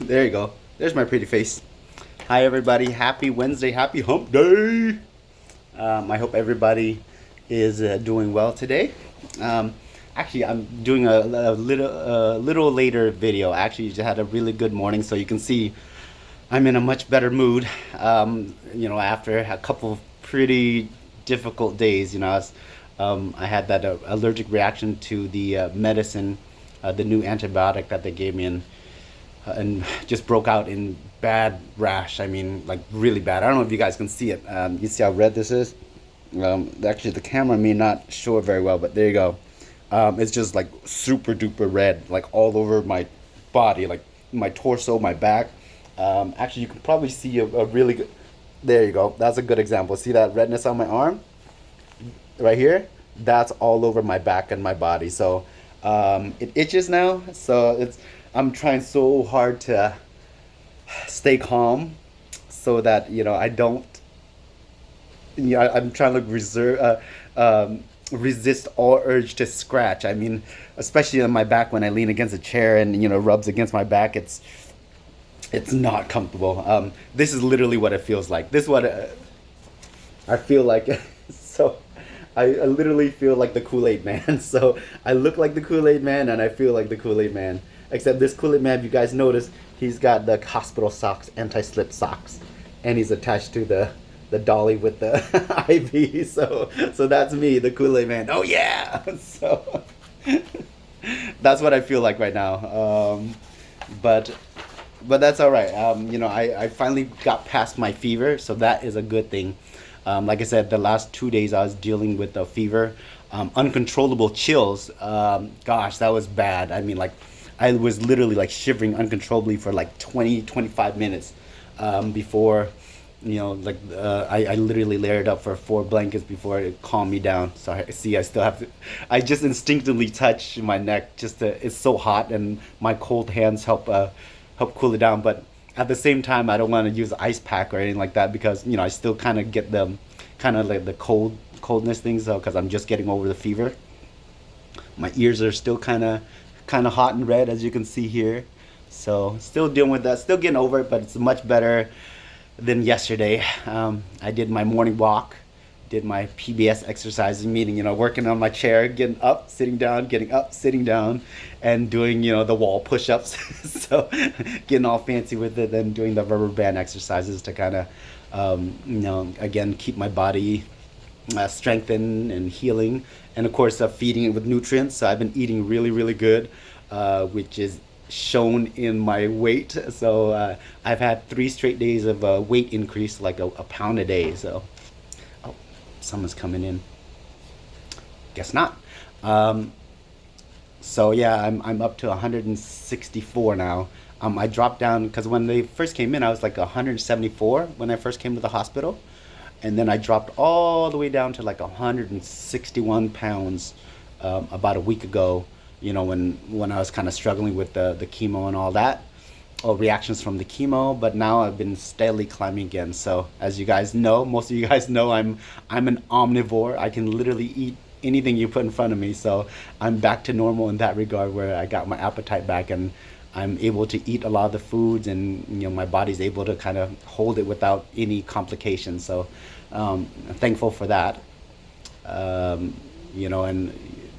There you go. There's my pretty face. Hi everybody. Happy Wednesday. Happy Hump Day. I hope everybody is doing well today. Um, Actually, I'm doing a little later video. Actually, just had a really good morning, so you can see I'm in a much better mood. After a couple of pretty difficult days. I had that allergic reaction to the medicine, the new antibiotic that they gave me, and just broke out in bad rash. I mean, like really bad. I don't know if you guys can see it. You see how red this is? Actually, the camera may not show it very well, but there you go. It's just like super duper red, like all over my body, like my torso, my back. Actually, you can probably see a really good. There you go. That's a good example. See that redness on my arm right here? That's all over my back and my body. So it itches now. So I'm trying so hard to stay calm so that I don't. I'm trying to resist all urge to scratch. I mean, especially on my back when I lean against a chair and rubs against my back. It's not comfortable. This is literally what it feels like. This is what I feel like. So I literally feel like the Kool-Aid man. So I look like the Kool-Aid man and I feel like the Kool-Aid man. Except this Kool-Aid man, if you guys notice, he's got the hospital socks, anti-slip socks, and he's attached to the dolly with the IV. So that's me, the Kool-Aid man. Oh yeah. So that's what I feel like right now. But that's all right. I finally got past my fever, so that is a good thing. Like I said, the last 2 days I was dealing with a fever, uncontrollable chills. Gosh, that was bad. I mean, like, I was literally like shivering uncontrollably for like 20-25 minutes before, I literally layered up for 4 blankets before it calmed me down. So I still have to. I just instinctively touch my neck. It's so hot, and my cold hands help cool it down. But at the same time, I don't want to use ice pack or anything like that because I still kind of get the kind of like the coldness things though because I'm just getting over the fever. My ears are still kind of hot and red as you can see here. So still dealing with that. Still getting over it, but it's much better than yesterday. I did my morning walk, did my PBS exercises, meaning working on my chair, getting up, sitting down, getting up, sitting down, and doing the wall push-ups. So getting all fancy with it, then doing the rubber band exercises to kind of again keep my body strengthened and healing, and of course feeding it with nutrients. So I've been eating really really good, which is shown in my weight. So I've had 3 straight days of weight increase, like a pound a day. So oh, someone's coming in. Guess not. So yeah, I'm up to 164 now. I dropped down because when they first came in, I was like 174 when I first came to the hospital, and then I dropped all the way down to like 161 pounds about a week ago. When I was kind of struggling with the chemo and all that, or reactions from the chemo. But now I've been steadily climbing again. So as you guys know, most of you guys know, I'm an omnivore. I can literally eat anything you put in front of me. So I'm back to normal in that regard, where I got my appetite back and I'm able to eat a lot of the foods, and my body's able to kind of hold it without any complications. So I'm thankful for that. And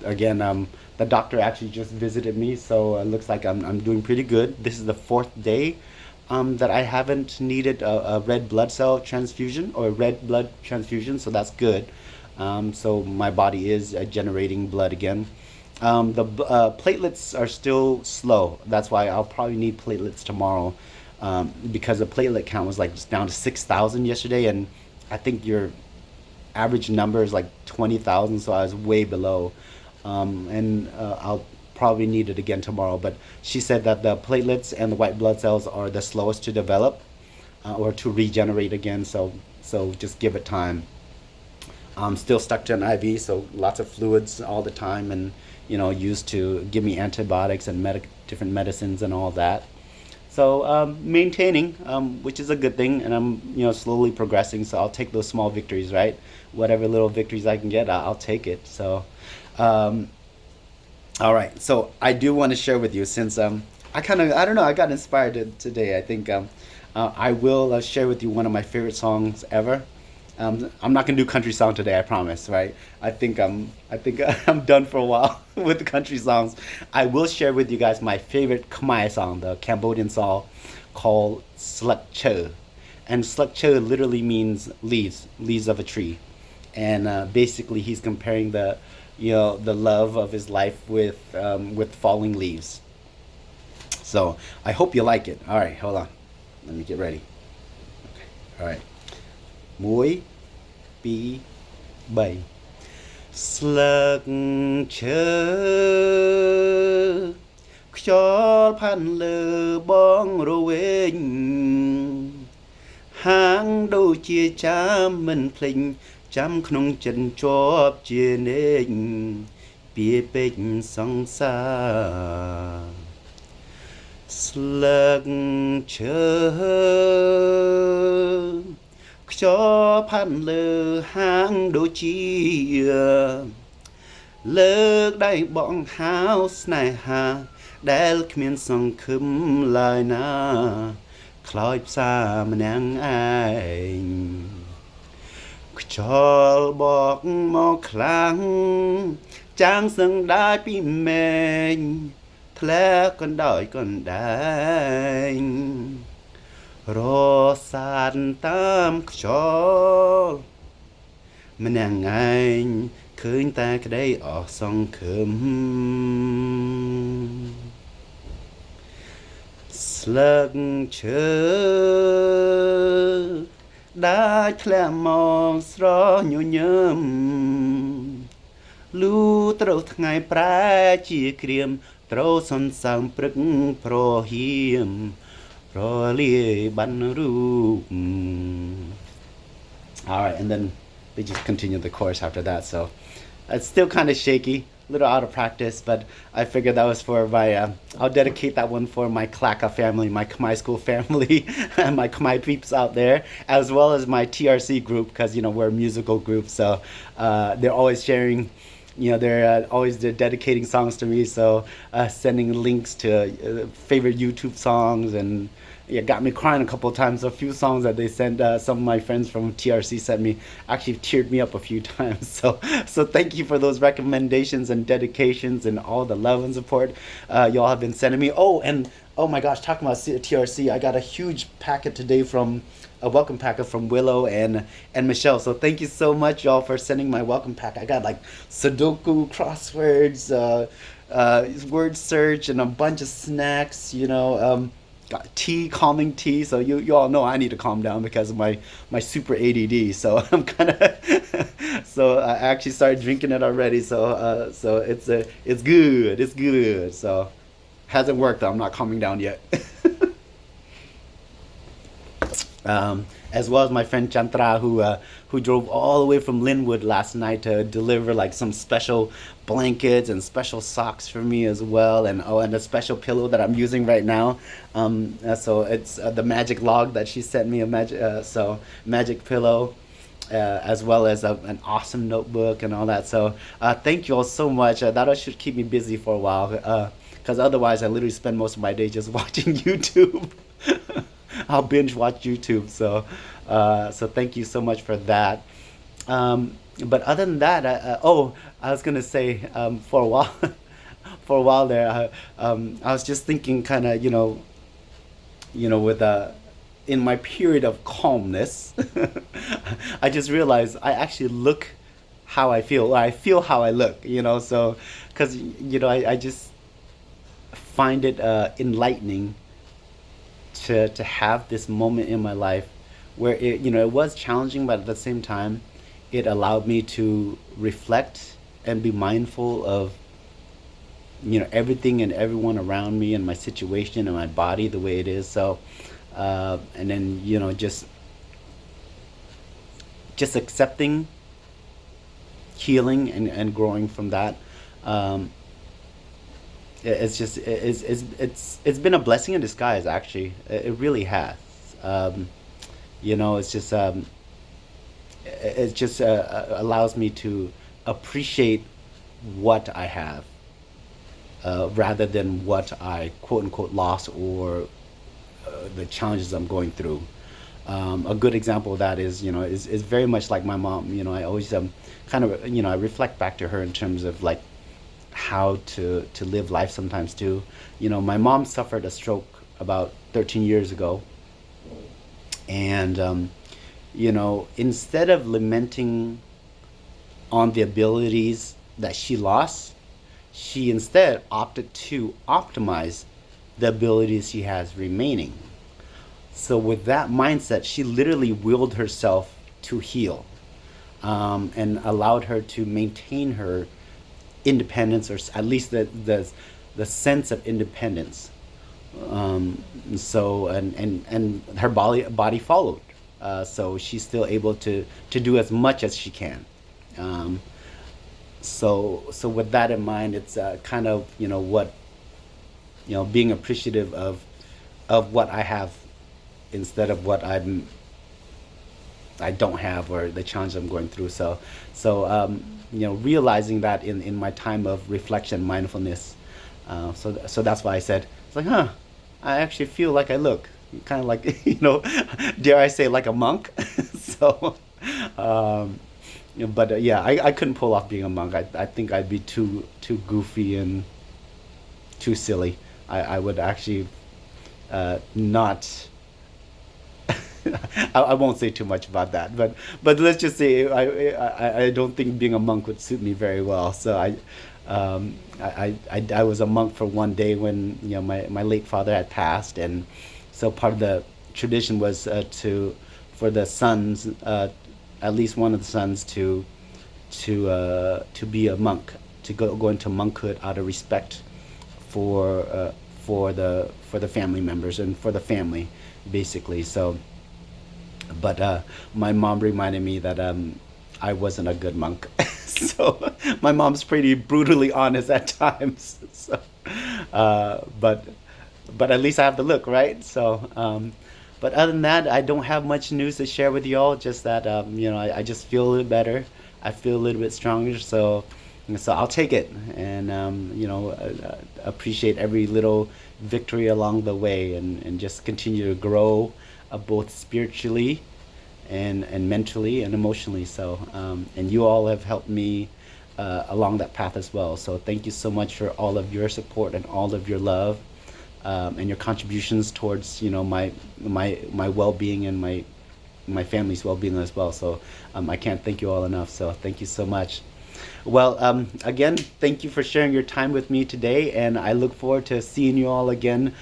again, the doctor actually just visited me, so it looks like I'm doing pretty good. This is the 4th day that I haven't needed a red blood cell transfusion or red blood transfusion, so that's good. So my body is generating blood again. The platelets are still slow. That's why I'll probably need platelets tomorrow, because the platelet count was like just down to 6,000 yesterday, and I think your average number is like 20,000, so I was way below. And I'll probably need it again tomorrow. But she said that the platelets and the white blood cells are the slowest to develop or to regenerate again. So just give it time. I'm still stuck to an IV, so lots of fluids all the time, and used to give me antibiotics and different medicines and all that. So maintaining, which is a good thing, and I'm slowly progressing. So I'll take those small victories, right? Whatever little victories I can get, I'll take it. So All right, so I do want to share with you since I don't know, I got inspired today. I think I will share with you one of my favorite songs ever. I'm not gonna do country song today, I promise, right? I think I'm done for a while with the country songs. I will share with you guys my favorite Khmer song, the Cambodian song called Sluk Cho. And Sluk Cho literally means leaves, leaves of a tree. And basically he's comparing the love of his life with falling leaves. So I hope you like it. All right, hold on, let me get ready. All right, muốiពី3ស្លឹកឈើខ្យល់ផាន់លើបងរវែងហាងដូចជាចាំមិនភ្លេចចាំក្នុងចិត្តជាប់ជានិច្ចពីពេកសង្សារស្លឹកឈើខ្យល់ផាន់លើហាងដូចជាលើកដៃបងហៅស្នេហាដែលគ្មានសង្ឃឹមឡើយណាខ្លោចផ្សាម្នាក់ឯងខ្យល់បកមកខ្លាំងចាងសឹងដាច់ពីមេឃធ្លាក់កណ្ដោយកណ្ដែងរសានតាមខ្យល់ម្នាក់ឯងឃើញតែក្តីអស់សង្ឃឹមស្លឹកឈើដាច់ធ្លាក់មកស្រញញឹមលូត្រូវថ្ងៃប្រែជាក្រៀមត្រូវសន្សើមព្រឹកប្រហៀមប្រលាយបានរូប All right, and then they just continue the chorus after that. So it's still kind of shaky, a little out of practice, but I figured that was for my. I'll dedicate that one for my Klaka family, my Khmer school family, and my Khmer peeps out there, as well as my TRC group, because we're a musical group, so they're always sharing. They're always dedicating songs to me, so sending links to favorite YouTube songs, and it got me crying a couple of times. A few songs that they sent, some of my friends from TRC sent me, actually teared me up a few times. So thank you for those recommendations and dedications and all the love and support y'all have been sending me. Oh, and oh my gosh, talking about TRC, I got a huge packet today from a welcome packet from Willow and Michelle. So thank you so much, y'all, for sending my welcome pack. I got like Sudoku, crosswords, word search, and a bunch of snacks. Got tea, calming tea. So you all know I need to calm down because of my super ADD. So I'm kind of so I actually started drinking it already. So it's good. It's good. So hasn't worked though. I'm not calming down yet. As well as my friend Chantra, who drove all the way from Linwood last night to deliver like some special blankets and special socks for me as well, and a special pillow that I'm using right now. So it's the magic log that she sent me, a magic pillow, as well as an awesome notebook and all that. So thank you all so much. That should keep me busy for a while, because otherwise I literally spend most of my day just watching YouTube. I'll binge watch YouTube. So thank you so much for that. But other than that, I was gonna say, for a while, for a while there, I was just thinking, kind of, with in my period of calmness, I just realized I actually look how I feel, or I feel how I look. So because I just find it enlightening to have this moment in my life where it was challenging, but at the same time it allowed me to reflect and be mindful of everything and everyone around me and my situation and my body the way it is. So and then just accepting, healing, and growing from that. It's been a blessing in disguise, actually. It really has. It's just allows me to appreciate what I have, rather than what I quote unquote lost or the challenges I'm going through. A good example of that is, is very much like my mom. I always kind of, I reflect back to her in terms of like how to live life sometimes too. My mom suffered a stroke about 13 years ago, and instead of lamenting on the abilities that she lost, she instead opted to optimize the abilities she has remaining. So with that mindset, she literally willed herself to heal, and allowed her to maintain her independence, or at least the sense of independence. So and her body followed. So she's still able to do as much as she can. Um, so with that in mind, it's kind of what being appreciative of what I have instead of what I don't have, or the challenge I'm going through. So realizing that in my time of reflection, mindfulness. So that's why I said it's like, I actually feel like I look kind of like dare I say, like a monk. So, um, but yeah, I couldn't pull off being a monk. I think I'd be too goofy and too silly. I would actually not. I won't say too much about that, but let's just say I don't think being a monk would suit me very well. So I was a monk for one day when my late father had passed, and so part of the tradition was for the sons, at least one of the sons, to be a monk, to go into monkhood out of respect for for the family members and for the family, basically. So, but my mom reminded me that I wasn't a good monk. So my mom's pretty brutally honest at times. So, but at least I have the look, right? So, but other than that, I don't have much news to share with you all. Just that I just feel a little better. I feel a little bit stronger. So I'll take it, and appreciate every little victory along the way, and just continue to grow, both spiritually and mentally and emotionally. So, and you all have helped me along that path as well. So thank you so much for all of your support and all of your love, and your contributions towards my well-being and my family's well-being as well. So I can't thank you all enough. So thank you so much. Well, again, thank you for sharing your time with me today, and I look forward to seeing you all again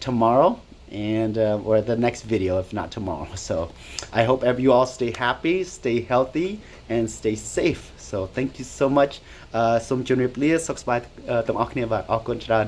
tomorrow, and or the next video, if not tomorrow. So I hope you all stay happy, stay healthy, and stay safe. So thank you so much. សូមជម្រាបលាសុខសប្បាយទាំងអស់គ្នាបាទអរគុណច្រើន